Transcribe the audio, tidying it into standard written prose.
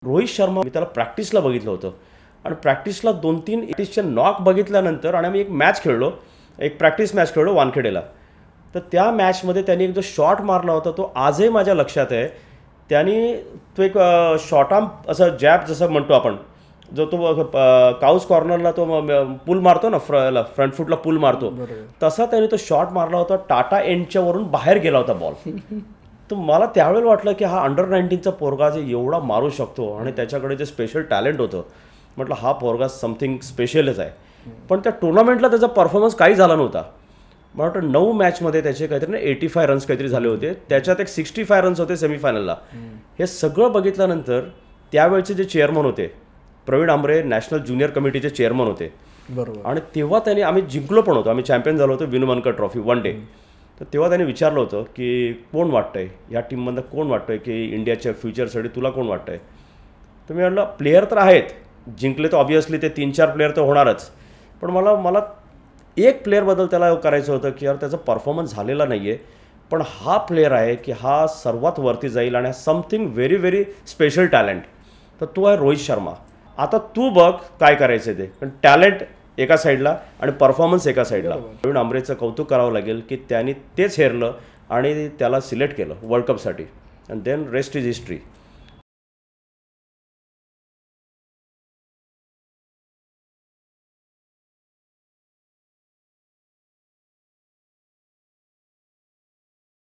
रोहित शर्मा मी त्याला प्रॅक्टिसला बघितलं होतं आणि प्रॅक्टिसला 2-3 इटिसचे नॉक बघितल्यानंतर आणि आम्ही एक मॅच खेळलो, एक प्रॅक्टिस मॅच खेळलो वानखेडेला. तर त्या मॅचमध्ये त्यांनी एक जो शॉट मारला होता तो आजही माझ्या लक्षात आहे. त्यांनी तो एक शॉर्ट आर्म असं जॅब जसं म्हणतो आपण, जो तो काउस कॉर्नरला तो पूल मारतो ना, फ्रंट फुटला पूल मारतो, तसा त्यांनी तो शॉट मारला होता. टाटा एंडच्या वरून बाहेर गेला होता बॉल. तर मला त्यावेळेला वाटलं की हा अंडर 19चा पोरगा जे एवढा मारू शकतो आणि त्याच्याकडे जे स्पेशल टॅलेंट होतं, म्हटलं हा पोरगा समथिंग स्पेशलच आहे. पण त्या टुर्नामेंटला त्याचा परफॉर्मन्स काही झाला नव्हता. मला वाटतं 9 मॅचमध्ये त्याचे काहीतरी 85 रन्स काहीतरी झाले होते, त्याच्यात एक 65 रन्स होते सेमीफायनलला. हे सगळं बघितल्यानंतर त्यावेळचे जे चेअरमन होते प्रवीण आंबरे, नॅशनल ज्युनियर कमिटीचे चेअरमन होते. बरोबर. आणि तेव्हा त्यांनी, आम्ही जिंकलो पण होतो, आम्ही चॅम्पियन झालो होतो विनू मनकर ट्रॉफी 1 डे. तर तेव्हा त्यांनी विचारलं होतं की कोण वाटतंय या टीममधनं, कोण वाटतंय की इंडियाच्या फ्युचरसाठी तुला कोण वाटतंय. तर मी म्हटलं प्लेयर तर आहेत, जिंकले तर ऑब्व्हियसली ते 3-4 प्लेयर तर होणारच, पण मला एक प्लेअरबद्दल त्याला करायचं होतं की यार त्याचा परफॉर्मन्स झालेला नाही आहे, पण हा प्लेअर आहे की हा सर्वात वरती जाईल आणि something very very special talent. तर तो आहे रोहित शर्मा. आता तू बघ काय करायचं ते, पण टॅलेंट एका साईडला आणि परफॉर्मन्स एका साईडला. प्रवीण आंबरेचं कौतुक करावं लागेल की त्यांनी तेच हेरलं आणि त्याला सिलेक्ट केलं वर्ल्ड कपसाठी. And then rest is history.